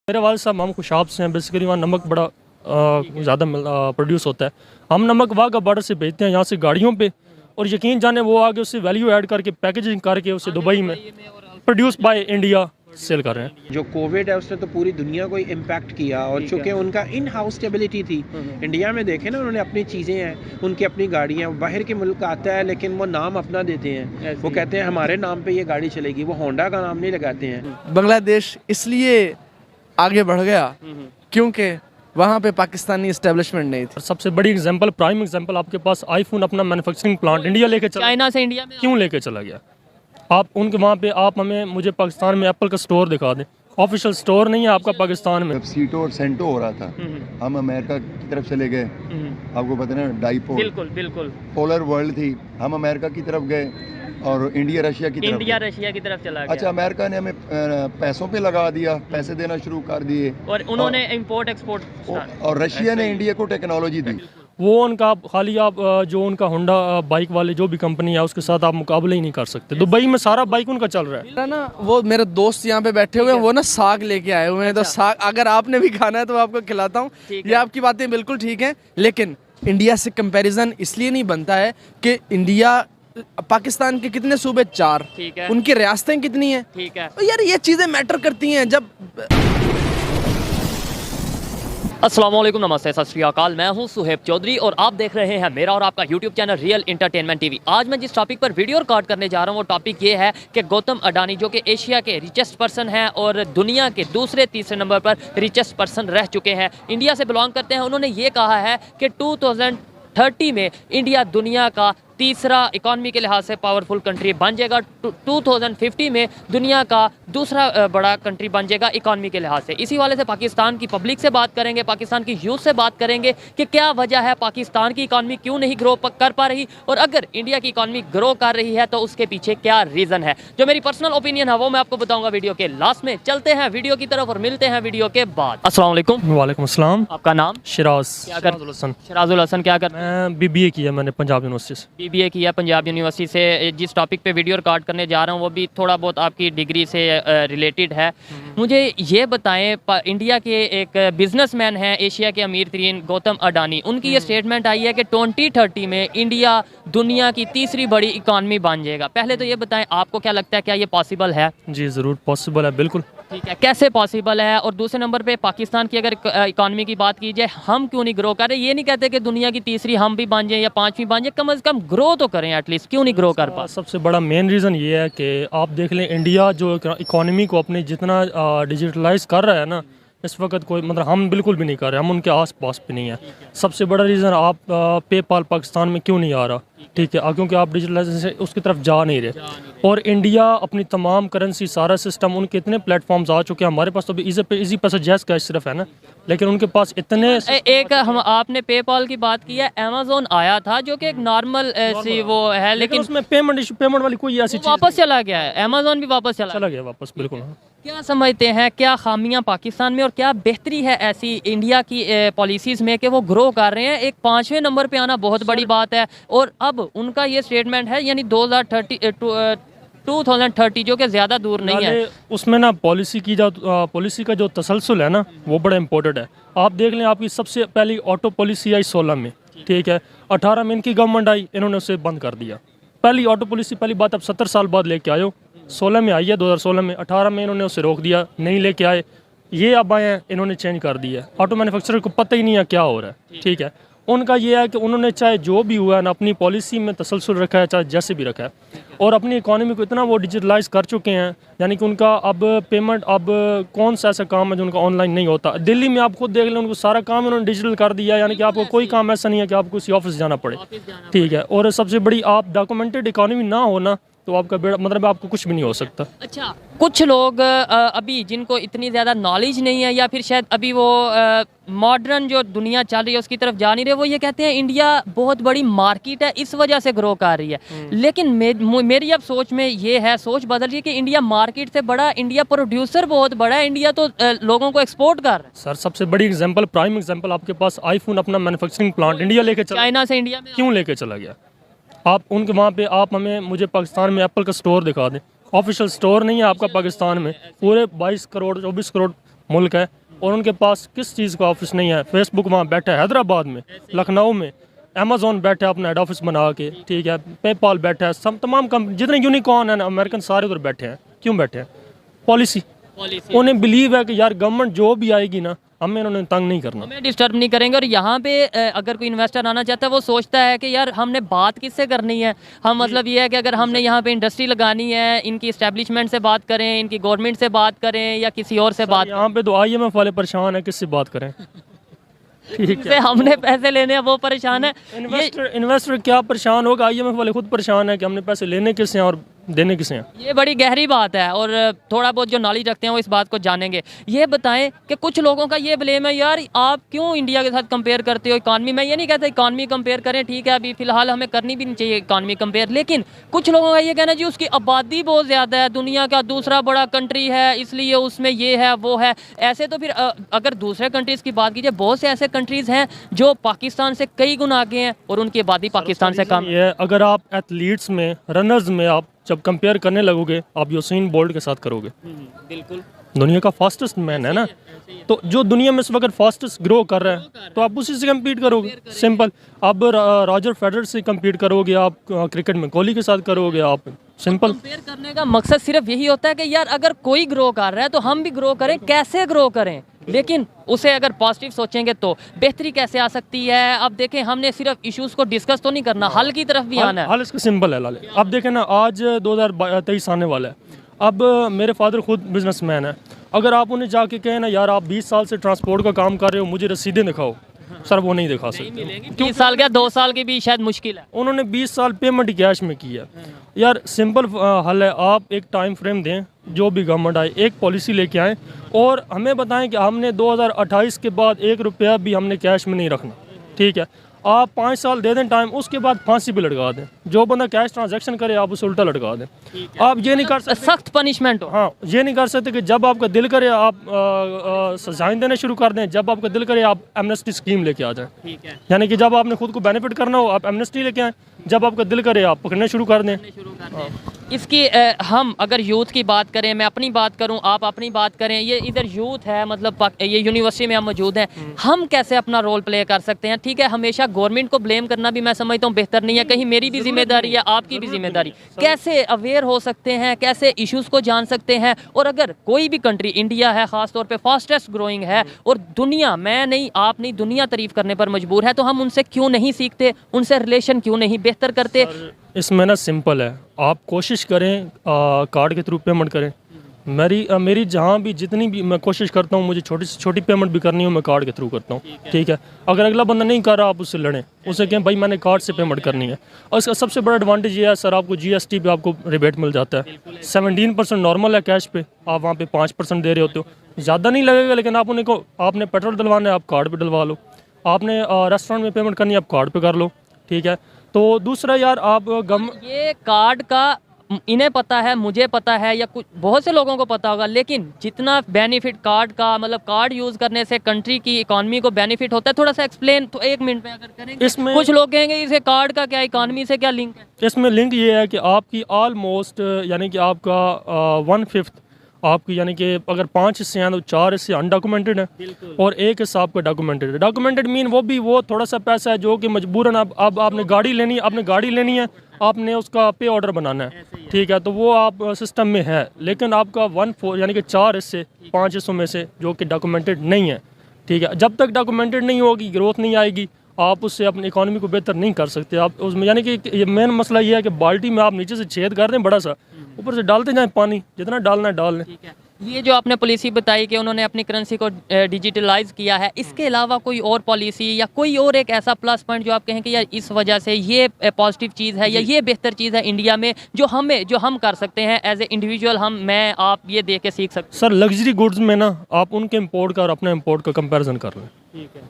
मेरे वाले साहब हम खुशाब से हैं। बेसिकली वहाँ नमक बड़ा ज़्यादा प्रोड्यूस होता है। हम नमक वहाँ का बॉर्डर से भेजते हैं यहाँ से गाड़ियों पे, और यकीन जाने वो आगे उससे वैल्यू ऐड करके पैकेजिंग करके उसे दुबई में प्रोड्यूस बाय इंडिया सेल कर रहे हैं। जो कोविड है उसने तो पूरी दुनिया को इम्पैक्ट किया, और चूंकि उनका इन हाउस स्टेबिलिटी थी। इंडिया में देखें ना, उन्होंने अपनी चीज़ें हैं, उनकी अपनी गाड़ियाँ, बाहर के मुल्क आता है लेकिन वो नाम अपना देते हैं। वो कहते हैं हमारे नाम पे ये गाड़ी चलेगी, वो होंडा का नाम नहीं लगाते हैं। बांग्लादेश इसलिए आगे बढ़ गया क्योंकि वहाँ पे पाकिस्तानी एस्टेब्लिशमेंट नहीं थी। सबसे बड़ी एग्जांपल, प्राइम एग्जांपल, आपके पास आईफोन अपना मैन्युफैक्चरिंग प्लांट इंडिया लेके चला, चाइना से इंडिया में क्यों लेके चला गया? आप उनके वहाँ पे आप मुझे पाकिस्तान में एप्पल का स्टोर दिखा दें। ऑफिशियल स्टोर नहीं है आपका पाकिस्तान में। जब सीटो और सेंटो हो रहा था, हम अमेरिका की तरफ चले गए। आपको पता है ना, डाइपोल, बिल्कुल बिल्कुल पोलर वर्ल्ड थी, हम अमेरिका की तरफ गए और इंडिया रशिया की तरफ गए। रशिया की तरफ चला गया। अच्छा, अमेरिका ने हमें पैसों पे लगा दिया, पैसे देना शुरू कर दिए, और उन्होंने इंपोर्ट एक्सपोर्ट और रशिया ने इंडिया को टेक्नोलॉजी दी। वो उनका खाली आप जो उनका होंडा बाइक वाले जो भी कंपनी है उसके साथ आप मुकाबले ही नहीं कर सकते। दुबई में सारा बाइक उनका चल रहा है ना। वो मेरे दोस्त यहाँ पे बैठे हुए हैं, वो ना साग लेके आए हुए हैं। तो साग अगर आपने भी खाना है तो आपको खिलाता हूँ। ये आपकी बातें बिल्कुल ठीक हैं, लेकिन इंडिया से कंपैरिजन इसलिए नहीं बनता है कि इंडिया, पाकिस्तान के कितने सूबे? 4। उनकी रियासतें कितनी हैं? ठीक है तो यार ये चीज़ें मैटर करती हैं। जब अस्सलाम वालेकुम, नमस्ते, सत श्री अकाल। मैं हूं सुहेब चौधरी और आप देख रहे हैं मेरा और आपका YouTube channel real entertainment TV. आज मैं जिस टॉपिक पर वीडियो रिकॉर्ड करने जा रहा हूं वो टॉपिक ये है कि गौतम अडानी, जो कि एशिया के रिचेस्ट पर्सन हैं और दुनिया के दूसरे तीसरे नंबर पर रिचेस्ट पर्सन रह चुके हैं, इंडिया से बिलोंग करते हैं। उन्होंने ये कहा है कि 2030 में इंडिया दुनिया का तीसरा इकॉनमी के लिहाज से पावरफुल कंट्री बन जाएगा। 2050 में दुनिया का दूसरा बड़ा कंट्री बन जाएगा इकॉनमी के लिहाज से। इसी वाले से पाकिस्तान की पब्लिक से बात करेंगे, पाकिस्तान की यूथ से बात करेंगे कि क्या वजह है, पाकिस्तान की इकॉनमी क्यों नहीं ग्रो कर पा रही, और अगर इंडिया की इकॉनमी ग्रो कर रही है तो उसके पीछे क्या रीज़न है। जो मेरी पर्सनल ओपिनियन है वो मैं आपको बताऊंगा वीडियो के लास्ट में। चलते हैं वीडियो की तरफ और मिलते हैं वीडियो के बाद। अस्सलाम वालेकुम। वालेकुम अस्सलाम। आपका नाम? शराजुल हसन। शराजुल हसन। क्या कर? मैं BBA किया मैंने पंजाब यूनिवर्सिटी से। BBA किया पंजाब यूनिवर्सिटी से। जिस टॉपिक पे वीडियो रिकॉर्ड करने जा रहा हूँ वो भी थोड़ा बहुत आपकी डिग्री से रिलेटेड है। मुझे ये बताएं, इंडिया के एक बिजनेसमैन हैं, एशिया के अमीर तरीन गौतम अडानी, उनकी ये स्टेटमेंट आई है कि 2030 में इंडिया दुनिया की तीसरी बड़ी इकॉनमी बन जाएगा। पहले तो ये बताएं, आपको क्या लगता है, क्या ये पॉसिबल है? जी ज़रूर पॉसिबल है, बिल्कुल। ठीक है, कैसे पॉसिबल है? और दूसरे नंबर पे पाकिस्तान की अगर इकॉनमी की बात की जाए, हम क्यों नहीं ग्रो कर रहे? ये नहीं कहते कि दुनिया की तीसरी हम भी बन जाएं या 5वीं बन जाए, कम से कम ग्रो तो करें एटलीस्ट। क्यों नहीं ग्रो कर पा? सबसे बड़ा मेन रीज़न ये है कि आप देख लें, इंडिया जो इकॉनमी को अपनी जितना डिजिटलाइज कर रहा है ना, इस वक्त कोई मतलब हम बिल्कुल भी नहीं कर रहे, हम उनके आस पास भी नहीं है। सबसे बड़ा रीज़न आप पेपाल पाकिस्तान में क्यों नहीं आ रहा, ठीक है, क्योंकि आप डिजिटलाइजेशन से उसकी तरफ जा नहीं रहे। और इंडिया अपनी तमाम करेंसी, सारा सिस्टम, उनके इतने प्लेटफॉर्म्स आ चुके हैं। हमारे पास तो भी इजी पैसा जैस कैश सिर्फ है ना, लेकिन उनके पास इतने एक हम आपने पेपाल की बात की है, अमेज़न आया था जो कि एक नॉर्मल सी वो है, लेकिन उसमें पेमेंट वाली कोई ऐसी चीज़ वापस चला गया है। अमेज़न भी वापस चला गया वापस, बिल्कुल। क्या समझते हैं, क्या खामियां पाकिस्तान में और क्या बेहतरी है ऐसी इंडिया की पॉलिसीज़ में कि वो ग्रो कर रहे हैं? एक 5वें नंबर पे आना बहुत बड़ी बात है, और अब उनका ये स्टेटमेंट है, यानी 2030 जो कि ज़्यादा दूर नहीं है। उसमें ना पॉलिसी का जो तसलसल है ना, वो बड़ा इंपॉर्टेंट है। आप देख लें, आपकी सबसे पहली ऑटो पॉलिसी आई 16 में, ठीक है, 18 में इनकी गवर्नमेंट आई, इन्होंने उसे बंद कर दिया। पहली ऑटो पॉलिसी, पहली बात, अब 70 साल बाद लेके आए हो, 16 में आई है 2016 में, 18 में इन्होंने उसे रोक दिया, नहीं लेके आए। ये अब आए हैं, इन्होंने चेंज कर दिया। ऑटो मैन्युफैक्चरर को पता ही नहीं है क्या हो रहा है, ठीक है। उनका ये है कि उन्होंने चाहे जो भी हुआ है ना, अपनी पॉलिसी में तसलसल रखा है, चाहे जैसे भी रखा है, और अपनी इकॉनमी को इतना वो डिजिटलाइज कर चुके हैं, यानी कि उनका अब पेमेंट, अब कौन सा ऐसा काम है जो उनका ऑनलाइन नहीं होता। दिल्ली में आप खुद देख लें, उनको सारा काम उन्होंने डिजिटल कर दिया, यानी कि आपको कोई काम ऐसा नहीं है कि आपको किसी ऑफिस जाना पड़े, ठीक है। और सबसे बड़ी, आप डॉक्यूमेंटेड इकॉनमी ना हो ना, तो आपका मतलब आपको कुछ भी नहीं हो सकता। अच्छा, कुछ लोग अभी जिनको इतनी ज़्यादा नॉलेज नहीं है, या फिर शायद अभी वो मॉडर्न जो दुनिया चल रही है उसकी तरफ जा नहीं रहे, वो ये कहते हैं इंडिया बहुत बड़ी मार्केट है, इस वजह से ग्रो कर रही है। लेकिन मेरी अब सोच में ये है, सोच बदल रही है कि इंडिया मार्केट से बड़ा, इंडिया प्रोड्यूसर बहुत बड़ा है, इंडिया तो लोगों को एक्सपोर्ट कर रहा है। सर सबसे बड़ी एग्जाम्पल, प्राइम एग्जाम्पल, आपके पास आईफोन अपना मैन्युफैक्चरिंग प्लांट इंडिया लेके चला, चाइना से इंडिया में क्यों लेके चला गया? आप उनके वहाँ पे मुझे पाकिस्तान में एप्पल का स्टोर दिखा दें। ऑफिशियल स्टोर नहीं है आपका पाकिस्तान में। पूरे 22 करोड़ 24 करोड़ मुल्क है, और उनके पास किस चीज़ का ऑफिस नहीं है। फेसबुक वहाँ बैठा है हैदराबाद में, लखनऊ में, अमेजोन बैठा है अपना हेड ऑफिस बना के, ठीक है, पेपाल बैठा है, सब तमाम कंपनी जितने यूनिकॉर्न है ना अमेरिकन सारे उधर बैठे हैं। क्यों बैठे हैं? पॉलिसी। उन्हें बिलीव है कि यार गवर्नमेंट जो भी आएगी ना हमें इन्होंने तंग नहीं करना, हमें डिस्टर्ब नहीं करेंगे। और यहाँ पे अगर कोई इन्वेस्टर आना चाहता है वो सोचता है कि यार हमने बात किससे करनी है, हम मतलब ये है कि अगर हमने यहाँ पे इंडस्ट्री लगानी है, इनकी इस्टेब्लिशमेंट से बात करें, इनकी गवर्नमेंट से बात करें या किसी और से बात यहाँ पे तो IMF वाले परेशान है, किससे बात करें? ठीक से हमने पैसे लेने हैं वो परेशान है। इन्वेस्टर क्या परेशान होगा? IMF वाले खुद परेशान है कि हमने पैसे लेने किससे हैं और देने किसे हैं। ये बड़ी गहरी बात है और थोड़ा बहुत जो नॉलेज रखते हैं वो इस बात को जानेंगे। ये बताएं कि कुछ लोगों का ये ब्लेम है यार आप क्यों इंडिया के साथ कंपेयर करते हो इकॉनमी। मैं ये नहीं कहता इकॉनमी कंपेयर करें, ठीक है, अभी फिलहाल हमें करनी भी नहीं चाहिए इकॉनमी कंपेयर, लेकिन कुछ लोगों का ये कहना है जी उसकी आबादी बहुत ज़्यादा है, दुनिया का दूसरा बड़ा कंट्री है, इसलिए उसमें ये है वो है। ऐसे तो फिर अगर दूसरे कंट्रीज़ की बात कीजिए, बहुत से ऐसे कंट्रीज़ हैं जो पाकिस्तान से कई गुना आगे हैं और उनकी आबादी पाकिस्तान से कम है। ये अगर आप एथलीट्स में, रनर्स में आप जब कंपेयर करने लगोगे आप यूसेन बोल्ट के साथ करोगे। बिल्कुल दुनिया का फास्टेस्ट मैन है ना, तो जो दुनिया में इस वक्त फास्टेस्ट ग्रो कर रहा है तो आप उसी से कम्पीट करोगे। सिंपल। अब रॉजर फेडरर से कम्पीट करोगे आप, क्रिकेट में कोहली के साथ करोगे आप। सिंपल। कंपेयर करने का मकसद सिर्फ यही होता है कि यार अगर कोई ग्रो कर रहा है तो हम भी ग्रो करें, कैसे ग्रो करें, लेकिन उसे अगर पॉजिटिव सोचेंगे तो बेहतरी कैसे आ सकती है। अब देखें हमने सिर्फ इश्यूज को डिस्कस तो नहीं करना, हल की तरफ भी आना है। हल इसका सिंपल है लाले। अब देखें ना, आज 2023 आने वाला है। अब मेरे फादर खुद बिजनेसमैन है, अगर आप उन्हें जाके कहें ना यार आप 20 साल से ट्रांसपोर्ट का काम कर रहे हो, मुझे रसीदें दिखाओ, सर वो नहीं दिखा सकते। 20 साल क्या 2 साल की भी शायद मुश्किल है। उन्होंने 20 साल पेमेंट कैश में की है। यार सिंपल हल है, आप एक टाइम फ्रेम दें, जो भी गवर्नमेंट आए एक पॉलिसी लेके आएँ और हमें बताएं कि हमने 2028 के बाद 1 रुपया भी हमने कैश में नहीं रखना। ठीक है, आप 5 साल दे दें टाइम, उसके बाद फांसी पे लटका दें। जो बंदा कैश ट्रांजैक्शन करे आप उसे उल्टा लटका दें। आप ये नहीं कर सकते, सख्त पनिशमेंट हो। हाँ, ये नहीं कर सकते कि जब आपका दिल करे आप सजाएं देने शुरू कर दें, जब आपका दिल करे आप एमनेस्टी स्कीम लेके आ जाएं। यानी कि जब आपने खुद को बेनिफिट करना हो आप एमनेस्टी लेके आएँ, जब आपका दिल करे आप पकड़ने शुरू कर दें। इसकी हम अगर यूथ की बात करें, मैं अपनी बात करूं, आप अपनी बात करें, ये इधर यूथ है, मतलब ये यूनिवर्सिटी में हम मौजूद हैं, हम कैसे अपना रोल प्ले कर सकते हैं। ठीक है, हमेशा गवर्नमेंट को ब्लेम करना भी मैं समझता हूं बेहतर नहीं है, कहीं मेरी भी जिम्मेदारी है, आपकी भी जिम्मेदारी। कैसे अवेयर हो सकते हैं, कैसे इश्यूज़ को जान सकते हैं, और अगर कोई भी कंट्री, इंडिया है ख़ास तौर पे फास्टेस्ट ग्रोइंग है और दुनिया, मैं नहीं आप नहीं, दुनिया तारीफ़ करने पर मजबूर है, तो हम उनसे क्यों नहीं सीखते, उनसे रिलेशन क्यों नहीं बेहतर करते। इसमें ना सिंपल है, आप कोशिश करें कार्ड के थ्रू पेमेंट करें। मेरी जहाँ भी जितनी भी मैं कोशिश करता हूँ, मुझे छोटी से छोटी पेमेंट भी करनी हो मैं कार्ड के थ्रू करता हूँ। ठीक है, अगर अगला बंदा नहीं कर रहा आप उससे लड़ें, उससे कहें भाई मैंने कार्ड से पेमेंट करनी है। और इसका सबसे बड़ा एडवांटेज ये है सर, आपको GST पे आपको रिबेट मिल जाता है। 17% नॉर्मल है कैश पे, आप वहाँ पे 5% दे रहे होते हो, ज़्यादा नहीं लगेगा। लेकिन आप उन्हें को आपने पेट्रोल डलवाना है आप कार्ड पर डलवा लो, आपने रेस्टोरेंट में पेमेंट करनी है आप कार्ड पर कर लो। ठीक है, तो दूसरा यार आप ये कार्ड का इन्हें पता है, मुझे पता है, या कुछ बहुत से लोगों को पता होगा, लेकिन जितना बेनिफिट कार्ड का, मतलब कार्ड यूज़ करने से कंट्री की इकॉनमी को बेनिफिट होता है, थोड़ा सा एक्सप्लेन तो 1 मिनट में अगर करेंगे। इसमें कुछ लोग कहेंगे इसे कार्ड का क्या, इकॉनमी से क्या लिंक है। इसमें लिंक ये है कि आपकी ऑलमोस्ट यानी कि आपका 1/5 आपकी, यानी कि अगर 5 हिस्से हैं तो 4 हिस्से अनडॉक्यूमेंटेड हैं और 1 हिस्सा आपका डॉक्यूमेंटेड है। डॉक्यूमेंटेड मीन वो थोड़ा सा पैसा है जो कि मजबूरन अब आपने गाड़ी लेनी है, आपने उसका पे ऑर्डर बनाना है। ठीक है, तो वो आप सिस्टम में है, लेकिन आपका 1/4 यानी कि 4 हिस्से 5 हिस्सों में से जो कि डॉक्यूमेंटेड नहीं है। ठीक है, जब तक डॉक्यूमेंटेड नहीं होगी ग्रोथ नहीं आएगी, आप उससे अपनी इकोनॉमी को बेहतर नहीं कर सकते। आप उसमें यानी कि ये मेन मसला ये है कि बाल्टी में आप नीचे से छेद कर दें बड़ा सा, ऊपर से डालते जाएं पानी, जितना डालना है डाल लें। ये जो आपने पॉलिसी बताई कि उन्होंने अपनी करेंसी को डिजिटलाइज किया है, इसके अलावा कोई और पॉलिसी या कोई और एक ऐसा प्लस पॉइंट जो आप कहें कि यार इस वजह से ये पॉजिटिव चीज़ है या ये बेहतर चीज़ है इंडिया में जो हम कर सकते हैं एज ए इंडिविजुअल, मैं आप ये देख के सीख सकते हैं। सर लग्जरी गुड्स में ना आप उनके इम्पोर्ट का और अपने इम्पोर्ट का कंपैरिजन कर लें।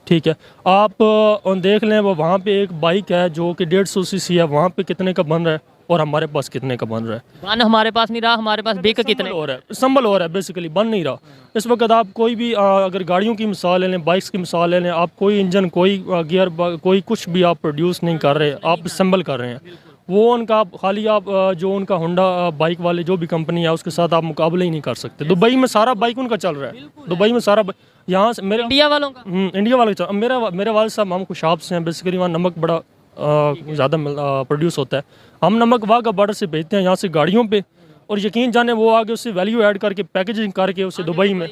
ठीक है, आप देख लें वो वहाँ पे एक बाइक है जो कि 150 सीसी है, वहाँ पे कितने का बन रहा है और हमारे पास कितने का बन रहा है। बन हमारे पास नहीं रहा, हमारे पास बिक कितने हो रहा है, संभल हो रहा है, बेसिकली बन नहीं रहा। इस वक्त आप कोई भी अगर गाड़ियों की मिसाल ले लें, बाइक्स की मिसाल ले लें, आप कोई इंजन, कोई गियर, कोई कुछ भी आप प्रोड्यूस नहीं कर रहे, आप असम्बल कर रहे हैं। वो उनका खाली आप जो उनका होंडा बाइक वाले जो भी कंपनी है उसके साथ आप मुकाबले ही नहीं कर सकते। दुबई में सारा बाइक उनका चल रहा है, दुबई में सारा यहाँ से मेरे इंडिया वालों का? इंडिया वाले मेरे वाले साहब हम खुशाब से हैं, बेसिकली वहाँ नमक बड़ा ज़्यादा प्रोड्यूस होता है। हम नमक वाघा बॉर्डर से भेजते हैं यहाँ से गाड़ियों पे, और यकीन जाने वो आगे उससे वैल्यू ऐड करके पैकेजिंग करके उसे दुबई में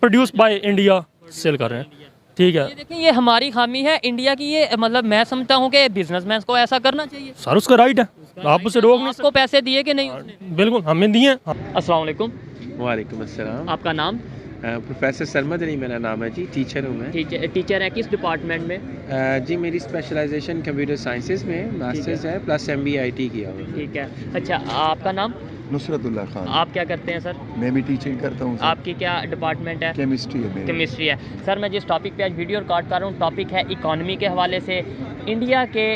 प्रोड्यूस बाय इंडिया सेल कर रहे हैं। ठीक है, ये देखिए, ये हमारी खामी है इंडिया की। ये मतलब मैं समझता हूँ कि बिजनेसमैन को ऐसा करना चाहिए। सर उसका राइट है, आप उसे रोक नहीं आपको पैसे दिए कि नहीं उसने? सकते। बिल्कुल हमें दिए हैं। अस्सलाम वालेकुम, वालेकुम अस्सलाम। आपका नाम? प्रोफेसर सरमद अली मेरा नाम है जी, टीचर हूँ मैं। टीचर है किस डिपार्टमेंट में? जी मेरी स्पेशलाइजेशन कंप्यूटर साइंसेज में मास्टर्स है, प्लस MBIT किया हुआ है। ठीक है, अच्छा आपका नाम? नुसरतुल्लाह खान। आप क्या करते हैं सर? मैं भी टीचिंग करता हूँ। आपकी क्या डिपार्टमेंट है? केमिस्ट्री है मेरी। केमिस्ट्री है। सर मैं जिस टॉपिक पे आज वीडियो रिकॉर्ड कर रहा हूँ, टॉपिक है इकॉनमी के हवाले से। इंडिया के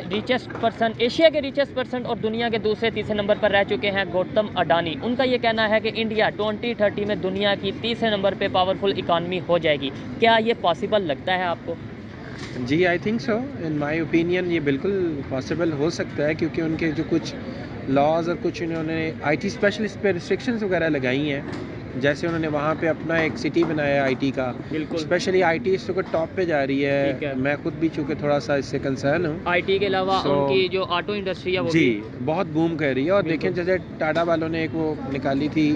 रिचेस्ट पर्सन, एशिया के रिचेस्ट पर्सन और दुनिया के दूसरे तीसरे नंबर पर रह चुके हैं गौतम अडानी। उनका ये कहना है कि इंडिया 2030 में दुनिया की तीसरे नंबर पे पावरफुल इकॉनमी हो जाएगी। क्या ये पॉसिबल लगता है आपको? जी I think so, in my opinion ये बिल्कुल पॉसिबल हो सकता है, क्योंकि उनके जो कुछ लॉज और कुछ इन्होंने IT स्पेशलिस्ट पे रिस्ट्रिक्शंस वगैरह लगाई हैं। जैसे उन्होंने वहाँ पे अपना एक सिटी बनाया IT का, बिल्कुल। स्पेशली IT इस वक्त टॉप पे जा रही ठीक है। है। मैं खुद भी चूँकि थोड़ा सा इससे कंसर्न हूँ। IT के अलावा So- उनकी जो ऑटो इंडस्ट्री है वो जी भी बहुत बूम कर रही है। और बिल्कुल। देखें जैसे टाटा वालों ने एक वो निकाली थी,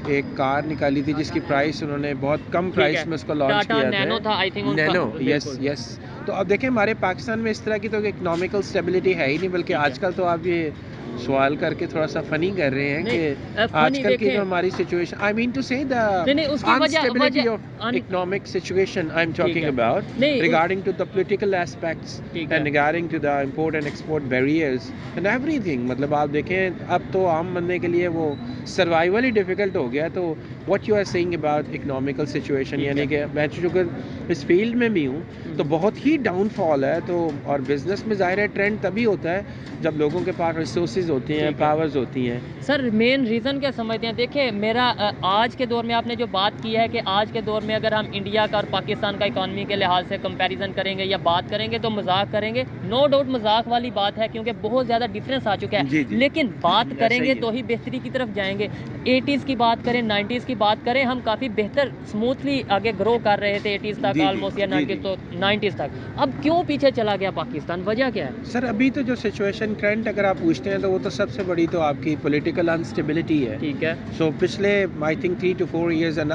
एक कार निकाली थी जिसकी प्राइस उन्होंने बहुत कम ठीक प्राइस है। में उसको लॉन्च टाटा किया नैनो था, I think उनका। नैनो, यस बिल्कुल। यस। तो अब देखें हमारे पाकिस्तान में इस तरह की तो इकोनॉमिकल स्टेबिलिटी है ही नहीं, बल्कि ठीक है। आजकल तो आप ये सवाल करके थोड़ा सा फनी कर रहे हैं नहीं, कि funny आजकल की देखें। जो हमारी situation, I mean to say the नहीं, उसकी अनस्टेबिलिटी वजह- of economic situation I am ठीक टॉकिंग है। अबाउट नहीं, regarding to the political aspects ठीक है। And regarding to the import and export barriers and everything. मतलब आप देखें अब तो आम बंदे के लिए वो सर्वाइवल ही डिफिकल्ट हो गया। तो what you are saying about economical situation, ठीक यानी कि मैं चूँकि इस फील्ड में भी हूँ तो बहुत ही डाउनफॉल है। तो और बिजनेस में ज़ाहिर है ट्रेंड तभी होता है जब लोगों के पास रिसोर्सेज होती हैं, ठीक है। पावर्स होती हैं। सर मेन रीज़न क्या समझते हैं? देखिए मेरा आज के दौर में आपने जो बात की है कि आज के दौर में अगर हम इंडिया का और पाकिस्तान का इकॉनमी के लिहाज से कंपैरिजन करेंगे या बात करेंगे तो मजाक करेंगे। नो डाउट मजाक वाली बात है, क्योंकि बहुत ज़्यादा डिफरेंस आ चुका जी, है। जी। लेकिन बात ऐसा करेंगे ही है। तो ही बेहतरी की तरफ जाएंगे। 80s की बात करें, 90s की बात करें, हम काफ़ी बेहतर स्मूथली आगे ग्रो कर रहे थे 80s तक जी, जी, ऑलमोस्ट, या जी, 90s तो 90s तक। अब क्यों पीछे चला गया पाकिस्तान? वजह क्या है? सर अभी तो जो सिचुएशन करंट अगर आप पूछते हैं तो वो तो सबसे बड़ी तो आपकी पॉलिटिकल अनस्टेबिलिटी है। ठीक है, सो पिछले I think 3 to 4 years and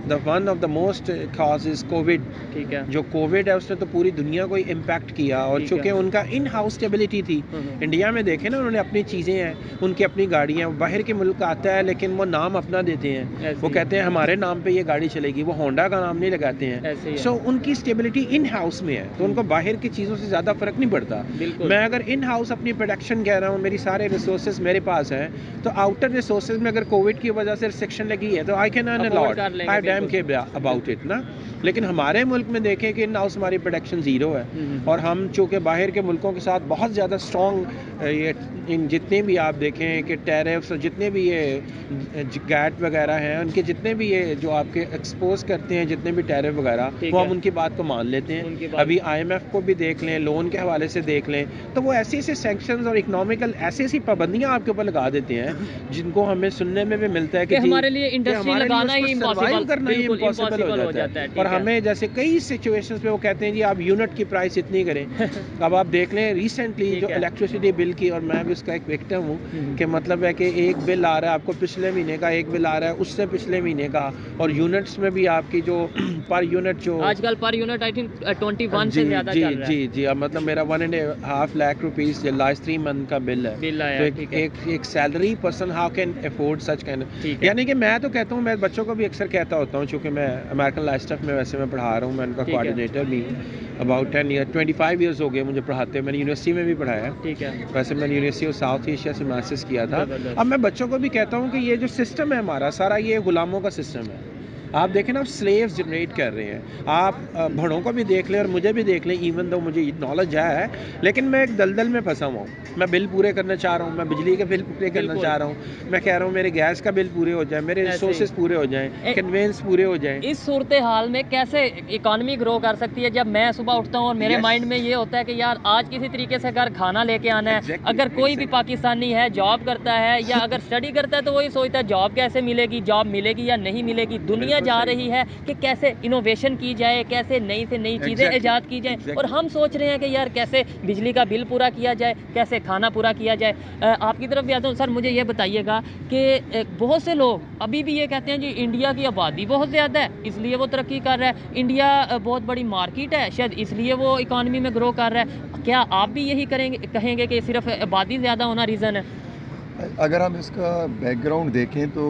the one of the most cause is Covid. ठीक है। जो कोविड है उसने तो पूरी दुनिया को ही इम्पैक्ट किया। और ठीक चूंकि है। उनका इन हाउस स्टेबिलिटी थी, इंडिया में देखें ना, उन्होंने अपनी चीज़ें हैं, उनकी अपनी गाड़ियाँ, बाहर के मुल्क आता है लेकिन वो नाम अपना देते हैं। ऐसे वो ही। कहते हैं हमारे नाम पे ये गाड़ी चलेगी, वो होंडा का नाम नहीं लगाते ऐसे ही हैं। है। सो उनकी स्टेबिलिटी इन हाउस में है, तो उनको बाहर की चीज़ों से ज़्यादा फ़र्क नहीं पड़ता। बिल्कुल। मैं अगर इन हाउस अपनी प्रोडक्शन कह रहा हूँ, मेरी सारे रिसोर्सेज मेरे पास हैं, तो आउटर रिसोर्सेज में अगर कोविड की वजह से रिस्ट्रिक्शन लगी है तो I can earn a Afford lot, कर लेंगे, आई डैम बिल्कुल। के अबाउट इट ना। लेकिन हमारे मुल्क में देखें कि इन हाउस हमारी प्रोडक्शन ज़ीरो है। और हम चूँकि बाहर के मुल्कों के साथ बहुत ज़्यादा स्ट्रॉन्ग ये इन जितने भी आप देखें कि टैरिफ्स और जितने भी ये गैट वगैरह हैं, उनके जितने भी ये जो आपके एक्सपोज करते हैं, जितने भी टैरिफ वगैरह, ठीक वो है। हम उनकी बात को मान लेते उनकी हैं। बात- अभी IMF को भी देख लें, लोन के हवाले से देख लें, तो वो ऐसे ऐसे सैंक्शंस और इकोनॉमिकल ऐसी ऐसी पाबंदियाँ आपके ऊपर लगा देते हैं जिनको हमें सुनने में भी मिलता है कि जी, हमारे लिए कि इंडस्ट्री हमारे लिए लगाना ही उसको survive impossible, करना ही बिल्कुल impossible impossible हो जाता है, ठीक और है। हमें जैसे कई सिचुएशंस पे वो कहते हैं जी आप यूनिट की प्राइस इतनी करें। अब आप देख लें रिसेंटली ठीक जो है। इलेक्ट्रिसिटी बिल की, और मैं भी उसका एक विक्टिम हूँ, कि मतलब है कि एक बिल आ रहा है आपको पिछले महीने का, एक बिल आ रहा है उससे पिछले महीने का, और यूनिट्स में भी आपकी जो पर यूनिट जो आजकल पर यूनिट आई थिंक 21 से जी ज़्यादा जी चल रहा है। जी जी, अब मतलब मेरा 1.5 लाख रुपीस लास्ट 3 मंथ का बिल है। बिल आया तो है, एक ठीक है। एक salary person how can afford such kind, ठीक है। यानी कि मैं तो कहता हूँ, मैं बच्चों को भी अक्सर कहता होता हूँ, चूँकि मैं अमेरिकन लाइफ स्टाफ में वैसे मैं पढ़ा रहा हूँ, मैं उनका ठीक है। कोऑर्डिनेटर भी हूँ। अबाउट 25 ईयर्स हो गए मुझे पढ़ाते हुए। मैंने यूनिवर्सिटी में भी पढ़ाया है। ठीक है। वैसे मैंने यूनिवर्सिटी ऑफ साउथ एशिया से मास्टर्स किया था। जबरदस्त। अब मैं बच्चों को भी कहता हूँ कि ये जो सिस्टम है हमारा सारा, ये गुलामों का सिस्टम है। आप देखें ना, आप स्लेव्स जनरेट कर रहे हैं। आप भड़ों को भी देख लें और मुझे भी देख लें, इवन दो मुझे नॉलेज है, लेकिन मैं एक दलदल में फंसा हुआ हूँ। मैं बिल पूरे करना चाह रहा हूँ, मैं बिजली के बिल पूरे करना बिल्कुल। चाह रहा हूँ, मैं कह रहा हूँ मेरे गैस का बिल पूरे हो जाए, मेरे ऐसे ही। रिसोर्सेज पूरे हो जाएं, कन्वेंस पूरे हो जाएं। इस सूरत हाल में कैसे इकॉनमी ग्रो कर सकती है? जब मैं सुबह उठता हूँ और मेरे Yes. माइंड में ये होता है कि यार आज किसी तरीके से घर खाना लेके आना है। Exactly, अगर कोई भी exactly. पाकिस्तानी है, जॉब करता है या अगर स्टडी करता है, तो वही सोचता है जॉब कैसे मिलेगी, जॉब मिलेगी या नहीं मिलेगी। दुनिया जा रही है कि कैसे इनोवेशन की जाए, कैसे नई से नई चीज़ें ईजाद की जाए, और हम सोच रहे हैं कि यार कैसे बिजली का बिल पूरा किया जाए, कैसे खाना पूरा किया जाए। आपकी तरफ भी आता हूँ सर, मुझे ये बताइएगा कि बहुत से लोग अभी भी ये कहते हैं जी इंडिया की आबादी बहुत ज़्यादा है इसलिए वो तरक्की कर रहा है, इंडिया बहुत बड़ी मार्केट है शायद इसलिए वो इकॉनमी में ग्रो कर रहा है। क्या आप भी यही कहेंगे कि सिर्फ आबादी ज़्यादा होना रीज़न है? अगर हम इसका बैकग्राउंड देखें तो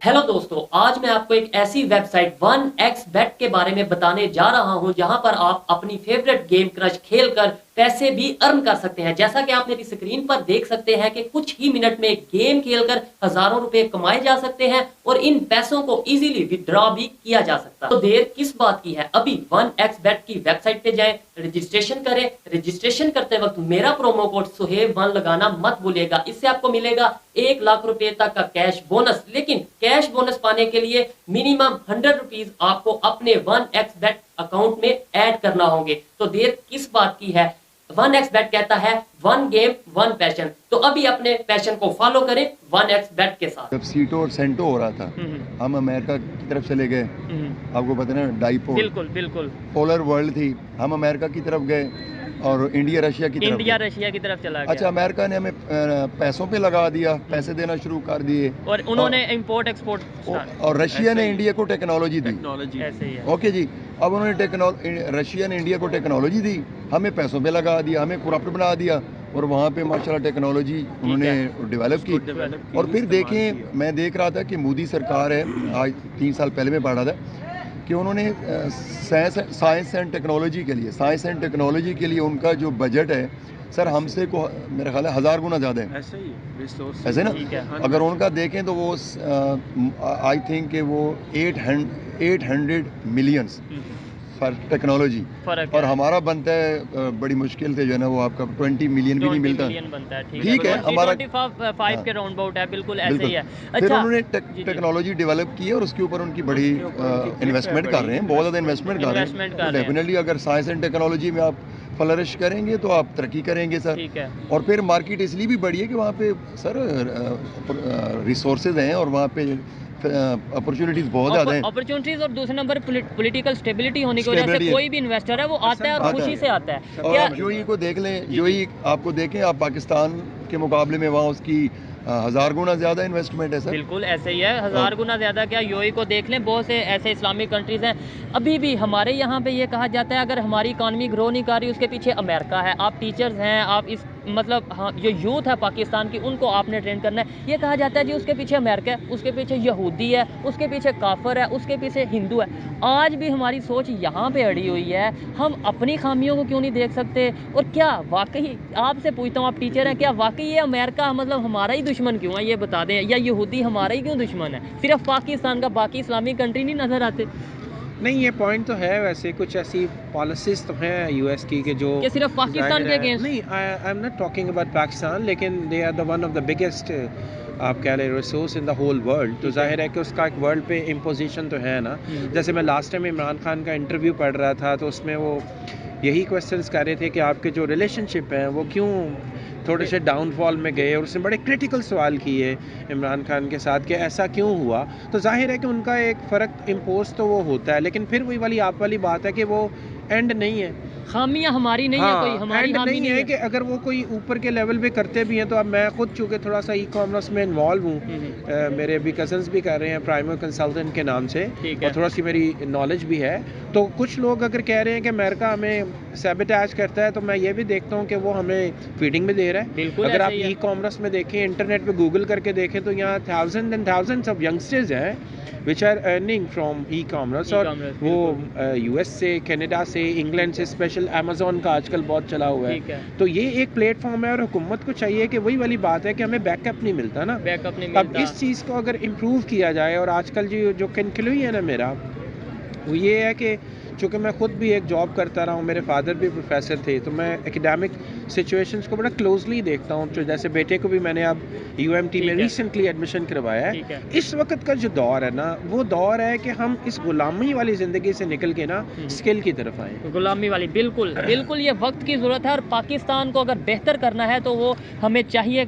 हेलो दोस्तों, आज मैं आपको एक ऐसी वेबसाइट 1xbet के बारे में बताने जा रहा हूं जहां पर आप अपनी फेवरेट गेम क्रश खेलकर पैसे भी अर्न कर सकते हैं। जैसा कि आप मेरी स्क्रीन पर देख सकते हैं कि कुछ ही मिनट में गेम खेलकर हजारों रुपए कमाए जा सकते हैं और इन पैसों को इजीली विड्रॉ भी किया जा सकता है। तो देर किस बात की है, अभी 1xbet की वेबसाइट पे जाएं, रजिस्ट्रेशन करें। रजिस्ट्रेशन करते वक्त मेरा प्रोमो कोड सुहेब1 लगाना मत भूलिएगा, इससे आपको मिलेगा 1 लाख रुपए तक का कैश बोनस। लेकिन कैश बोनस पाने के लिए मिनिमम 100 रुपीज आपको अपने 1xbet अकाउंट में ऐड करना होंगे। तो देर किस बात की है, 1xbet कहता है 1 गेम 1 पैशन। तो अभी अपने पैशन को फॉलो करें 1xbet के साथ। जब सीटो और सेंटो हो रहा था हम अमेरिका की तरफ चले गए, आपको पता है ना डाइपो, बिल्कुल बिल्कुल पोलर वर्ल्ड थी, हम अमेरिका की तरफ गए और इंडिया रशिया की तरफ इंडिया गए। रशिया की तरफ चला गया। अच्छा, अमेरिका ने हमें पैसों पे लगा दिया, पैसे देना शुरू कर दिए और उन्होंने इंपोर्ट एक्सपोर्ट और रशिया ने इंडिया को टेक्नोलॉजी दी। ऐसे ही है। ओके जी, अब उन्होंने रशिया ने इंडिया को टेक्नोलॉजी दी, हमें पैसों पे लगा दिया, हमें करप्ट बना दिया और वहाँ पे माशाल्लाह टेक्नोलॉजी उन्होंने डेवलप की। और फिर देखें, मैं देख रहा था कि मोदी सरकार है, आज 3 साल पहले मैं पढ़ रहा था कि उन्होंने साइंस एंड टेक्नोलॉजी के लिए उनका जो बजट है सर हमसे को मेरा ख्याल है 1000 गुना ज़्यादा है। ऐसे ना, अगर उनका देखें तो वो आई थिंक कि वो 800 मिलियंस फॉर टेक्नोलॉजी, और हमारा बनता है बड़ी मुश्किल से जो है ना वो आपका 20 मिलियन भी नहीं मिलता। ठीक है, हमारा 25 के राउंड अबाउट है, बिल्कुल ऐसे ही है। फिर उन्होंने टेक्नोलॉजी डेवलप की है और उसके ऊपर उनकी बड़ी इन्वेस्टमेंट कर रहे हैं, बहुत ज़्यादा इन्वेस्टमेंट कर रहे हैं। डेफिनेटली अगर साइंस एंड टेक्नोलॉजी में आप फ्लरिश करेंगे तो आप तरक्की करेंगे सर। ठीक है। और फिर मार्केट इसलिए भी बड़ी है कि वहाँ पे सर रिसोर्सेज हैं और वहाँ पे अपॉर्चुनिटीज बहुत ज़्यादा हैं। अपॉर्चुनिटीज और दूसरे नंबर पॉलिटिकल स्टेबिलिटी होने की वजह से कोई भी इन्वेस्टर है वो आता है और खुशी से आता है। और आप यूएई को देख लें, यूएई आपको देखें, आप पाकिस्तान के मुकाबले में वहाँ उसकी 1000 गुना ज़्यादा इन्वेस्टमेंट है सर। बिल्कुल ऐसे ही है, 1000 गुना ज़्यादा। क्या यूएई को देख लें, बहुत से ऐसे इस्लामिक कंट्रीज़ हैं। अभी भी हमारे यहाँ पे ये कहा जाता है अगर हमारी इकॉनमी ग्रो नहीं कर रही उसके पीछे अमेरिका है। आप टीचर्स हैं, आप इस मतलब हाँ जो यूथ है पाकिस्तान की उनको आपने ट्रेन करना है। ये कहा जाता है जी उसके पीछे अमेरिका है, उसके पीछे यहूदी है, उसके पीछे काफर है, उसके पीछे हिंदू है। आज भी हमारी सोच यहाँ पे अड़ी हुई है, हम अपनी खामियों को क्यों नहीं देख सकते? और क्या वाकई, आपसे पूछता हूँ, आप टीचर हैं, क्या वाकई ये अमेरिका मतलब हमारा ही दुश्मन क्यों है, ये बता दें, या यहूदी हमारा ही क्यों दुश्मन है? सिर्फ पाकिस्तान का, बाकी इस्लामिक कंट्री नहीं नज़र आते? नहीं, ये पॉइंट तो है, वैसे कुछ ऐसी पॉलिसीज तो हैं यूएस की कि जो कि सिर्फ पाकिस्तान के अगेंस्ट नहीं, I am not talking about Pakistan, लेकिन they are the one of the biggest आप कह रहे resource in the whole world. तो जाहिर है कि उसका एक वर्ल्ड पे इम्पोजिशन तो है ना। जैसे मैं लास्ट टाइम इमरान खान का इंटरव्यू पढ़ रहा था तो उसमें वो यही क्वेश्चंस कर रहे थे कि आपके जो रिलेशनशिप हैं वो क्यों थोड़े से डाउनफॉल में गए, और उसने बड़े क्रिटिकल सवाल किए इमरान खान के साथ कि ऐसा क्यों हुआ। तो जाहिर है कि उनका एक फ़र्क इम्पोज तो वो होता है, लेकिन फिर वही वाली आप वाली बात है कि वो एंड नहीं है, खामियां हमारी नहीं है, कोई हमारी नहीं है कि अगर वो कोई ऊपर के लेवल पे करते भी हैं तो अब मैं खुद चूँकि थोड़ा सा ई कॉमर्स में इन्वॉल्व हूँ, मेरे भी कजन्स भी कर रहे हैं प्राइमरी कंसल्टेंट के नाम से, और थोड़ा सी मेरी नॉलेज भी है। तो कुछ लोग अगर कह रहे हैं कि अमेरिका हमें सैबोटेज करता है, तो मैं ये भी देखता हूँ कि वो हमें फीडिंग भी दे रहा है। अगर आप ई कॉमर्स में देखें, इंटरनेट पे गूगल करके देखें, तो यहाँ thousand and thousands of youngsters हैं which are earning from e commerce, और वो यूएस से, कनाडा से, इंग्लैंड से, स्पेशल अमेज़ॉन का आजकल बहुत चला हुआ है। तो ये एक प्लेटफॉर्म है और हुकूमत को चाहिए कि वही वाली बात है कि हमें बैकअप नहीं मिलता ना, बैकअप नहीं मिलता। अब इस चीज़ को अगर इम्प्रूव किया जाए, और आजकल जो कंक्लूजन है ना मेरा वो ये है कि चूँकि मैं ख़ुद भी एक जॉब करता रहा हूँ, मेरे फादर भी प्रोफेसर थे, तो मैं एकेडमिक सिचुएशंस को बड़ा क्लोजली देखता हूँ। तो जैसे बेटे को भी मैंने अब UMT में रिसेंटली एडमिशन करवाया है। इस वक्त का जो दौर है ना, वो दौर है कि हम इस गुलामी वाली ज़िंदगी से निकल के ना स्किल की तरफ आए। गुलामी वाली, बिल्कुल बिल्कुल, ये वक्त की ज़रूरत है। और पाकिस्तान को अगर बेहतर करना है तो वो हमें चाहिए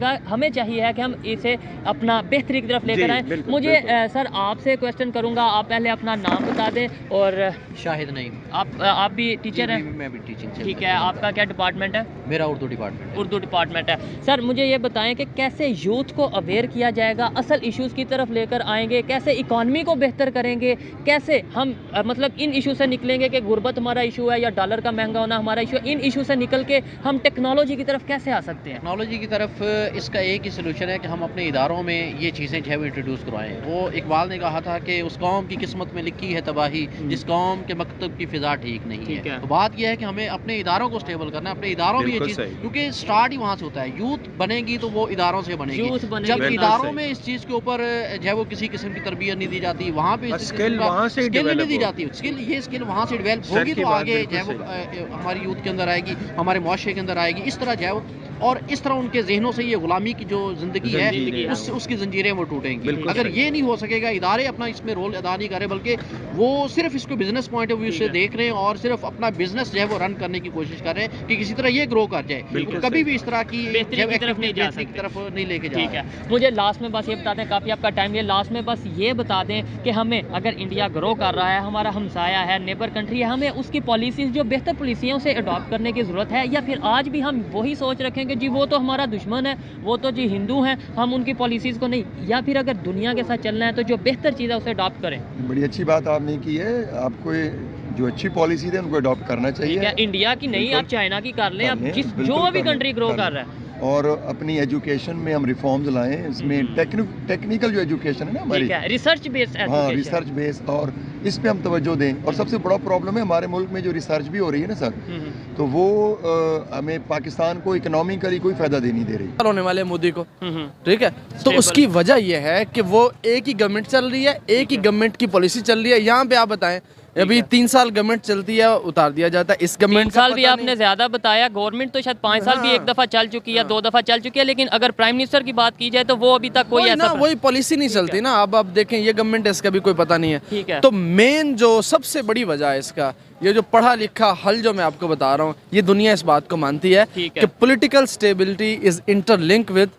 है कि हम इसे अपना बेहतरी की तरफ लेकर आएँ। मुझे सर आपसे क्वेश्चन करूँगा, आप पहले अपना नाम बता दें। और शाहिद नईम। आप भी टीचर हैं? मैं भी टीचिंग से। ठीक है, आपका क्या डिपार्टमेंट है? मेरा उर्दू डिपार्टमेंट। उर्दू डिपार्टमेंट है। सर मुझे ये बताएं कि कैसे यूथ को अवेयर किया जाएगा, असल इश्यूज़ की तरफ लेकर आएंगे, कैसे इकॉनमी को बेहतर करेंगे, कैसे हम मतलब इन इशू से निकलेंगे कि गुर्बत हमारा इशू है या डॉलर का महंगा होना हमारा इशू है, इन इशू से निकल के हम टेक्नोलॉजी की तरफ कैसे आ सकते हैं? टेक्नोलॉजी की तरफ इसका एक ही सोल्यूशन है कि हम अपने इदारों में ये चीज़ें जो है वो इंट्रोड्यूस करवाएं। वो इकबाल ने कहा था कि उस कौम की किस्मत में लिखी है तबाही जिस कौम के मकतब की फ़िज़ा ठीक नहीं है। तो बात यह है कि हमें अपने इदारों को स्टेबल करना है, अपने इदारों में ये चीज़, क्योंकि स्टार्ट ही वहाँ से होता है। यूथ बनेगी तो वो इदारों से बनेगी। जब इदारों में इस चीज़ के ऊपर जो है वो किसी किस्म की तरबियत नहीं दी जाती, वहाँ पे स्किल नहीं दी जाती, स्किल वहाँ से डेवलप होगी तो आगे जो है वो हमारी यूथ के अंदर आएगी, हमारे मुआशरे के अंदर आएगी। इस तरह जो है वो, और इस तरह उनके जहनों से ये गुलामी की जो ज़िंदगी है उसकी जंजीरें वो टूटेंगी। अगर ये नहीं हो सकेगा, इदारे अपना इसमें रोल अदा नहीं करें, बल्कि वो सिर्फ इसको बिजनेस पॉइंट ऑफ व्यू से देख रहे हैं और सिर्फ अपना बिजनेस जो है वो रन करने की कोशिश कर रहे हैं कि किसी तरह ये ग्रो कर जाए, कभी भी इस तरह की बेहतरी की तरफ नहीं जा सकते, तरफ नहीं लेके जा। ठीक है, मुझे लास्ट में बस ये बता दें, काफ़ी आपका टाइम है, लास्ट में बस ये बता दें कि हमें अगर इंडिया ग्रो कर रहा है, हमारा हमसाया है, नेबर कंट्री है, हमें उसकी पॉलिसीज़ जो बेहतर पॉलिसियों से अडॉप्ट करने की ज़रूरत है, या फिर आज भी हम वही सोच रखें कि जी वो तो हमारा दुश्मन है, वो तो जी हिंदू हैं, हम उनकी पॉलिसीज़ को नहीं, या फिर अगर दुनिया के साथ चलना है तो जो बेहतर चीज़ है उसे अडॉप्ट करें? बड़ी अच्छी बात आपने की है। आपको जो अच्छी पॉलिसी है उनको अडॉप्ट करना चाहिए। इंडिया की नहीं, आप चाइना की कर लें, आप जो भी कंट्री ग्रो कर रहा है। और अपनी एजुकेशन में हम रिफॉर्म्स लाएं, इसमें टेक्निकल जो एजुकेशन है ना हमारी, रिसर्च बेस्ड, हाँ रिसर्च बेस्ड, और इस पे हम तवज्जो दें। और सबसे बड़ा प्रॉब्लम है हमारे मुल्क में जो रिसर्च भी हो रही है ना सर, तो वो हमें पाकिस्तान को इकोनॉमिकली कोई फायदा दे नहीं दे रही। होने वाले मोदी को, ठीक है, तो उसकी वजह यह है कि वो एक ही गवर्नमेंट चल रही है, एक ही गवर्नमेंट की पॉलिसी चल रही है। यहाँ पे आप बताएं, अभी 3 साल गवर्नमेंट चलती है, उतार दिया जाता है। इस गवर्नमेंट 3 साल भी आपने ज्यादा बताया, गवर्नमेंट तो शायद 5 साल भी एक दफा चल चुकी है, 2 दफा चल चुकी है, लेकिन अगर प्राइम मिनिस्टर की बात की जाए तो वो अभी तक कोई ऐसा वही पॉलिसी नहीं चलती ना। अब आप देखें, ये गवर्नमेंट है, इसका भी कोई पता नहीं है। ठीक है, तो मेन जो सबसे बड़ी वजह है इसका, ये जो पढ़ा लिखा हल जो मैं आपको बता रहा हूँ, ये दुनिया इस बात को मानती है कि political stability is interlink with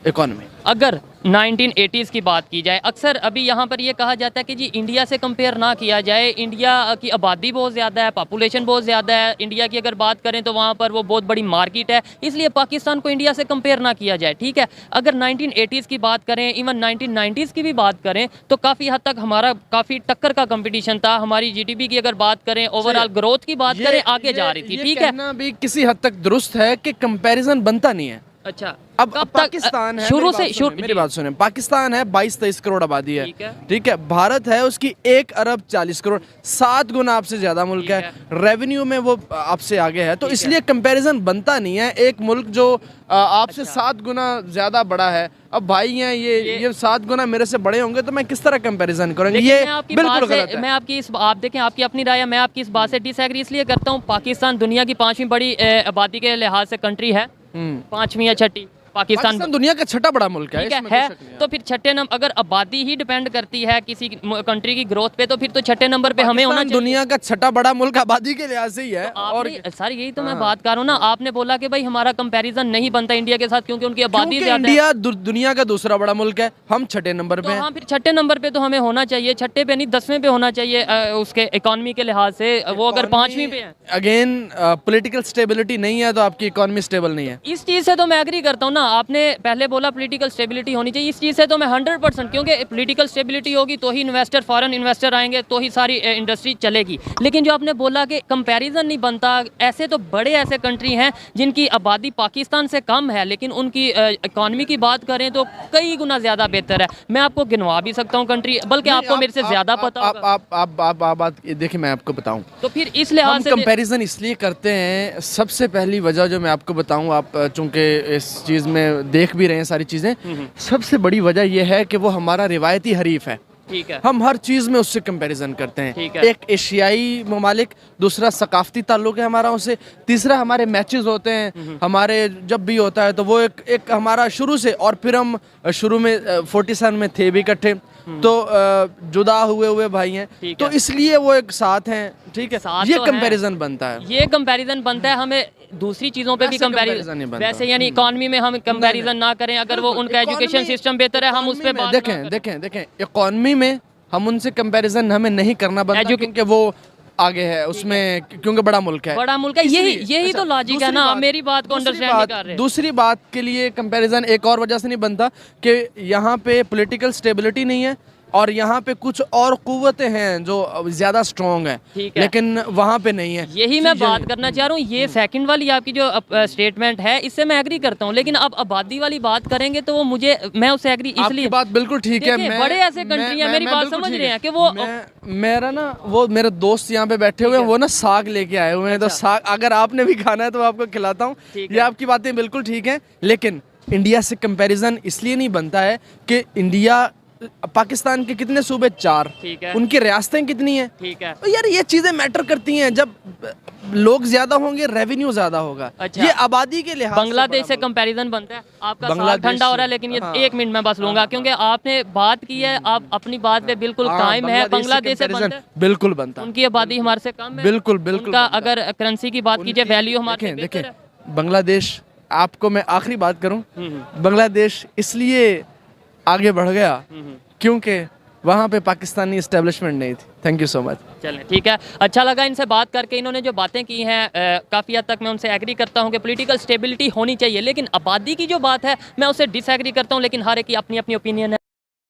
economy. अगर 1980s की बात की जाए, अक्सर अभी यहाँ पर ये कहा जाता है कि जी इंडिया से कंपेयर ना किया जाए, इंडिया की आबादी बहुत ज़्यादा है, पॉपुलेशन बहुत ज़्यादा है, इंडिया की अगर बात करें तो वहाँ पर वो बहुत बड़ी मार्केट है, इसलिए पाकिस्तान को इंडिया से कंपेयर ना किया जाए। ठीक है, अगर 1980s की बात करें, इवन 1990s की भी बात करें, तो काफ़ी हद तक हमारा काफ़ी टक्कर का कंपटीशन था। हमारी GDP की अगर बात करें, ओवरऑल ग्रोथ की बात करें, आगे जा रही थी। ठीक है, भी किसी हद तक दुरुस्त है कि कंपैरिजन बनता नहीं है। अच्छा, अब पाकिस्तान है, शुरू से मेरी बात सुने, पाकिस्तान है 22-23 करोड़ आबादी है, ठीक है, भारत है उसकी 1 अरब 40 करोड़, 7 गुना आपसे ज्यादा मुल्क है, रेवेन्यू में वो आपसे आगे है, तो इसलिए कंपैरिजन बनता नहीं है। एक मुल्क जो आपसे 7 गुना ज्यादा बड़ा है, अब भाई हैं ये 7 गुना मेरे से बड़े होंगे, तो मैं किस तरह कंपैरिजन करूंगा? ये बिल्कुल गलत है। मैं आपकी इस, आप देखें, आपकी अपनी राय है, मैं आपकी इस बात से डिसएग्री इसलिए करता हूँ। पाकिस्तान दुनिया की 5वीं बड़ी आबादी के लिहाज से कंट्री है, 5वीं या 6ठी। पाकिस्तान दुनिया का छठा बड़ा मुल्क है, तो फिर छठे नंबर, अगर आबादी ही डिपेंड करती है किसी कंट्री की ग्रोथ पे, तो फिर तो छठे नंबर पे हमें होना चाहिए। दुनिया का छठा बड़ा मुल्क आबादी के लिहाज से ही है। और सर यही तो मैं बात कर रहा हूँ ना, आपने बोला कि भाई हमारा कंपैरिजन नहीं बनता इंडिया के साथ क्योंकि उनकी आबादी ज्यादा है। इंडिया दुनिया का दूसरा बड़ा मुल्क है, हम छठे नंबर पे हैं। हाँ, फिर छठे नंबर पे तो हमें होना चाहिए, छठे पे नहीं 10वें पे होना चाहिए उसके इकोनॉमी के लिहाज से। वो अगर 5वीं पे है, अगेन पॉलिटिकल स्टेबिलिटी नहीं है तो आपकी इकोनॉमी स्टेबल नहीं है। इस चीज से तो मैं एग्री करता हूँ ना। आपने पहले बोला पॉलिटिकल स्टेबिलिटी होनी चाहिए, इस चीज़ से तो मैं 100%, क्योंकि पॉलिटिकल स्टेबिलिटी होगी तो ही इन्वेस्टर, फॉरेन इन्वेस्टर आएंगे, तो ही सारी इंडस्ट्री चलेगी। लेकिन जो आपने बोला कि कंपैरिजन नहीं बनता, ऐसे तो बड़े ऐसे कंट्री हैं जिनकी आबादी पाकिस्तान से कम है, लेकिन उनकी इकॉनमी की बात करें तो कई गुना ज़्यादा बेहतर है। मैं आपको गिनवा भी सकता हूँ कंट्री, बल्कि आपको मेरे से ज़्यादा पता होगा। आप बात देखिए, मैं आपको बताऊँ, तो फिर इस लिहाज से कंपैरिजन इसलिए करते हैं। सबसे पहली वजह जो मैं आपको बताऊँ, आप चूँकि इस चीज़ में देख भी रहे हैं सारी चीज़ें, सबसे बड़ी वजह यह है कि वो हमारा रिवायती हरीफ है। ठीक है। हम हर चीज़ में उससे कंपैरिजन करते हैं। ठीक है। एक एशियाई ममालिक, दूसरा सकाफती ताल्लुक है हमारा उससे, तीसरा हमारे मैचेस होते हैं हमारे, जब भी होता है तो वो एक हमारा शुरू से, और फिर हम शुरू में 47 में थे भी इकट्ठे, तो जुदा हुए भाई हैं, ठीक तो है। इसलिए वो एक साथ हैं। ठीक है, साथ ये तो हैं। कंपैरिजन बनता है। ये कंपैरिजन बनता है, हमें दूसरी चीज़ों पे भी वैसे कंपैरिजन comparison नहीं बनता। वैसे यानी इकॉनमी में हम कंपैरिजन ना करें, अगर वो उनका एजुकेशन सिस्टम बेहतर है हम उस पे बात ना करें। देखें इकोनॉमी में हम उनसे कंपैरिजन हमें नहीं करना बनता, क्योंकि वो आगे है उसमें, क्योंकि बड़ा मुल्क है, बड़ा मुल्क है, यही तो लॉजिक है ना। मेरी बात को अंडरस्टैंड नहीं कर रहे। दूसरी बात के लिए कंपैरिजन एक और वजह से नहीं बनता कि यहाँ पे पॉलिटिकल स्टेबिलिटी नहीं है, और यहाँ पे कुछ और कुव्वतें हैं जो ज्यादा स्ट्रॉन्ग है, ठीक है। लेकिन वहाँ पे नहीं है। यही मैं बात करना चाह रहा हूँ। ये सेकंड वाली आपकी जो स्टेटमेंट है, इससे मैं एग्री करता हूँ, लेकिन अब आबादी वाली बात करेंगे तो वो मैं उससे एग्री आपकी इसलिए, बात बिल्कुल ठीक है। देखिए, बड़े ऐसे कंट्री हैं, मेरी बात बिल्कुल समझ ठीक रहे हैं कि वो मेरा ना, वो मेरे दोस्त यहाँ पे बैठे हुए हैं, वो ना साग लेके आए हुए हैं, तो साग अगर आपने भी खाना है तो आपको खिलाता हूँ। ये आपकी बातें बिल्कुल ठीक है, लेकिन इंडिया से कंपैरिजन इसलिए नहीं बनता है कि इंडिया, पाकिस्तान के कितने सूबे? 4, ठीक है। उनकी रियासतें कितनी हैं? ठीक है। तो यार ये चीजें मैटर करती हैं। जब लोग ज्यादा होंगे रेवेन्यू ज्यादा होगा। अच्छा। ये आबादी के लिहाज बांग्लादेश से बड़ा कंपैरिजन बनता है आपका? साग बांग्लादेश ठंडा हो रहा है, से- लेकिन ये हाँ। 1 मिनट में बस लूंगा, क्योंकि आपने बात की है, आप अपनी बात पे बिल्कुल हाँ, कायम है। बांग्लादेश से comparison बनता है, बिल्कुल बनता है। उनकी आबादी हमारे से कम है, बिल्कुल बिल्कुल उनका बनता है। अगर करेंसी की बात कीजिए, वैल्यू हमारे से देखें बेहतर है। देखें बांग्लादेश, आपको मैं आखिरी बात करूं, बांग्लादेश इसलिए आगे बढ़ गया क्योंकि वहाँ पे पाकिस्तानी एस्टेब्लिशमेंट नहीं थी। Thank you so much. चलें, ठीक है। अच्छा लगा इनसे बात करके। इन्होंने जो बातें की हैं काफ़ी हद तक मैं उनसे एग्री करता हूं कि पॉलिटिकल स्टेबिलिटी होनी चाहिए, लेकिन आबादी की जो बात है मैं उससे डिसएग्री करता हूं। लेकिन हर एक की अपनी अपनी ओपिनियन है।